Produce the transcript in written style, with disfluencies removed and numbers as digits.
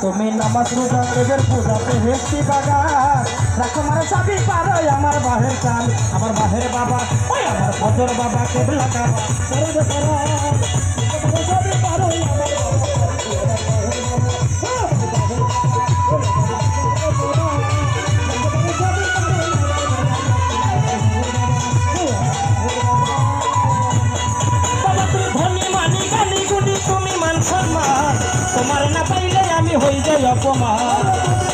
তুমি নামাজ রোজা এদের পূজাতে হেসছি বাগা রাখো মারে চাবি পারো আমার বাহের কান আমার বাহের বাবা ওই আমার ফজর বাবা কেবলা কাবা চাবি পারো তোমার না পাইলে আমি হয়ে যাই অপমান।